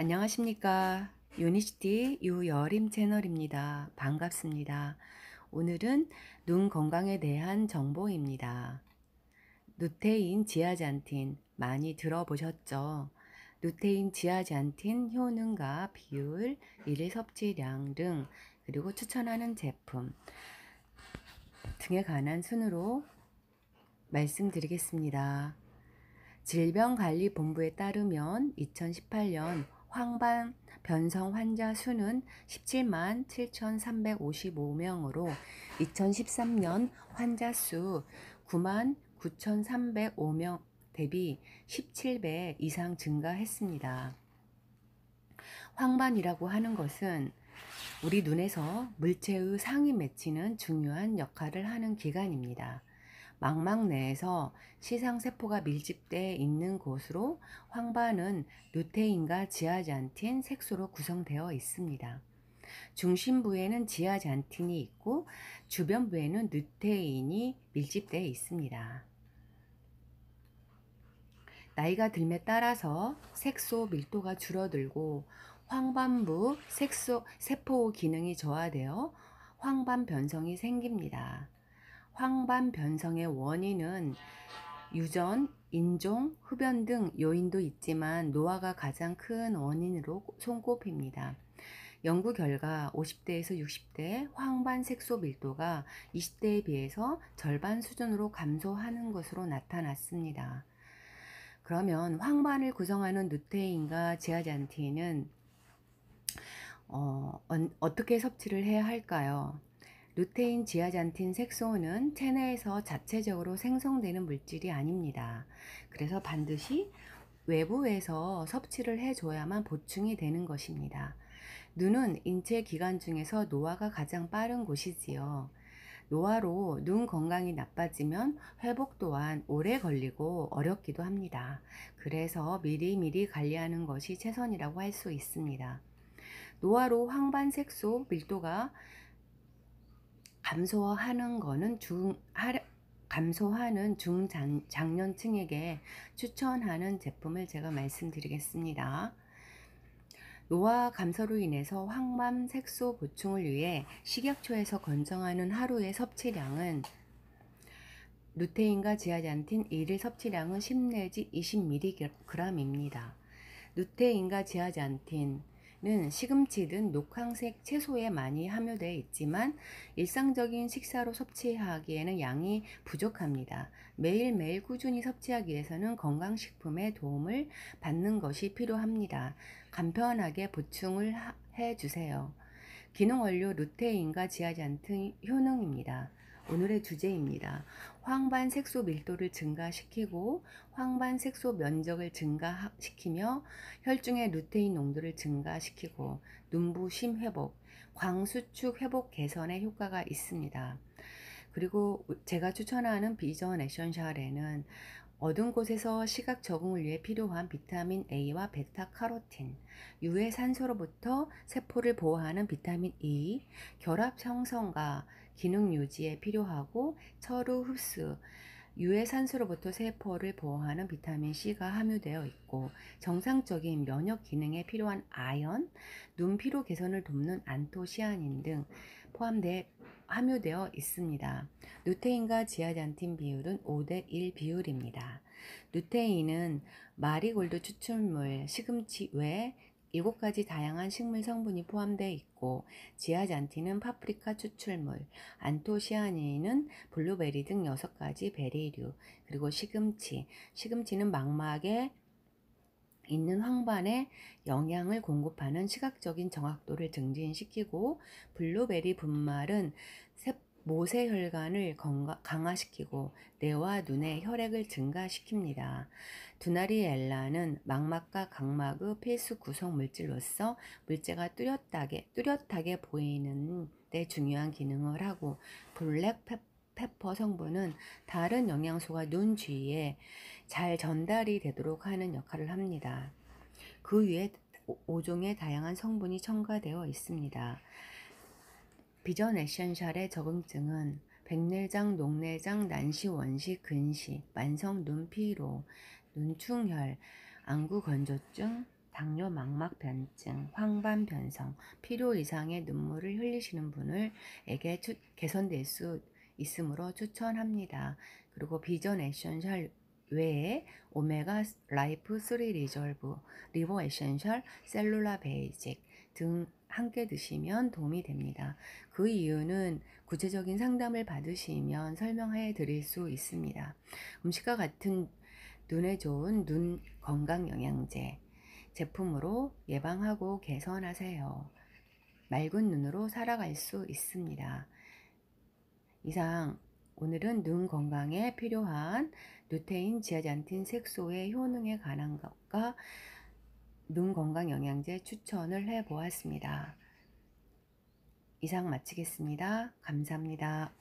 안녕하십니까. 유니시티 유여림 채널입니다. 반갑습니다. 오늘은 눈 건강에 대한 정보입니다. 루테인 지아잔틴 많이 들어보셨죠? 루테인 지아잔틴 효능과 비율, 일일 섭취량 등 그리고 추천하는 제품 등에 관한 순으로 말씀드리겠습니다. 질병관리본부에 따르면 2018년 황반 변성 환자 수는 17만 7,355명으로 2013년 환자 수 9만 9,305명 대비 17배 이상 증가했습니다. 황반이라고 하는 것은 우리 눈에서 물체의 상위 맺히는 중요한 역할을 하는 기관입니다. 망막 내에서 시상세포가 밀집되어 있는 곳으로 황반은 루테인과 지아잔틴 색소로 구성되어 있습니다. 중심부에는 지아잔틴이 있고 주변부에는 루테인이 밀집되어 있습니다. 나이가 들에 따라서 색소 밀도가 줄어들고 황반부 세포 기능이 저하되어 황반 변성이 생깁니다. 황반 변성의 원인은 유전, 인종, 흡연 등 요인도 있지만 노화가 가장 큰 원인으로 손꼽힙니다. 연구 결과 50대에서 60대 황반 색소 밀도가 20대에 비해서 절반 수준으로 감소하는 것으로 나타났습니다. 그러면 황반을 구성하는 루테인과 지아잔틴은 어떻게 섭취를 해야 할까요? 루테인, 지아잔틴, 색소는 체내에서 자체적으로 생성되는 물질이 아닙니다. 그래서 반드시 외부에서 섭취를 해줘야만 보충이 되는 것입니다. 눈은 인체 기관 중에서 노화가 가장 빠른 곳이지요. 노화로 눈 건강이 나빠지면 회복 또한 오래 걸리고 어렵기도 합니다. 그래서 미리미리 관리하는 것이 최선이라고 할 수 있습니다. 노화로 황반색소 밀도가 감소하는 중장년층에게 추천하는 제품을 제가 말씀드리겠습니다. 노화 감소로 인해서 황반 색소 보충을 위해 식약처에서 권장하는 하루의 섭취량은 루테인과 지아잔틴 일일 섭취량은 10 내지 20mg입니다. 루테인과 지아잔틴은 시금치 등 녹황색 채소에 많이 함유되어 있지만 일상적인 식사로 섭취하기에는 양이 부족합니다. 매일매일 꾸준히 섭취하기 위해서는 건강식품의 도움을 받는 것이 필요합니다. 간편하게 보충을 해주세요. 기능원료 루테인과 지아잔틴 효능입니다. 오늘의 주제입니다. 황반색소 밀도를 증가시키고 황반색소 면적을 증가시키며 혈중의 루테인 농도를 증가시키고 눈부심 회복, 광수축 회복 개선에 효과가 있습니다. 그리고 제가 추천하는 비전 에센셜에는 어두운 곳에서 시각 적응을 위해 필요한 비타민 A와 베타카로틴, 유해 산소로부터 세포를 보호하는 비타민 E, 결합 형성과 기능 유지에 필요하고 철우 흡수, 유해 산소로부터 세포를 보호하는 비타민 C가 함유되어 있고 정상적인 면역 기능에 필요한 아연, 눈 피로 개선을 돕는 안토시아닌 등 함유되어 있습니다. 루테인과 지아잔틴 비율은 5대1 비율입니다. 루테인은 마리골드 추출물, 시금치 외 7가지 다양한 식물 성분이 포함되어 있고 지아잔틴은 파프리카 추출물, 안토시아닌은 블루베리 등 6가지 베리류, 그리고 시금치는 망막에 있는 황반에 영양을 공급하는 시각적인 정확도를 증진시키고 블루베리 분말은 모세혈관을 강화시키고 뇌와 눈의 혈액을 증가시킵니다. 두나리엘라는 망막과 각막의 필수 구성 물질로서 물체가 뚜렷하게 보이는 데 중요한 기능을 하고 블랙페퍼 성분은 다른 영양소가 눈 주위에 잘 전달이 되도록 하는 역할을 합니다. 그 위에 5종의 다양한 성분이 첨가되어 있습니다. 비전 에센셜의 적응증은 백내장, 녹내장, 난시, 원시, 근시, 만성 눈피로, 눈충혈, 안구 건조증, 당뇨, 망막 변증, 황반 변성, 필요 이상의 눈물을 흘리시는 분을에게 개선될 수 있으므로 추천합니다. 그리고 비전 에센셜 외에 오메가 라이프 3 리졸브, 리버 에센셜, 셀룰라 베이직 등 함께 드시면 도움이 됩니다. 그 이유는 구체적인 상담을 받으시면 설명해 드릴 수 있습니다. 음식과 같은 눈에 좋은 눈 건강 영양제 제품으로 예방하고 개선하세요. 맑은 눈으로 살아갈 수 있습니다. 이상 오늘은 눈 건강에 필요한 루테인, 지아잔틴, 색소의 효능에 관한 것과 눈 건강 영양제 추천을 해보았습니다. 이상 마치겠습니다. 감사합니다.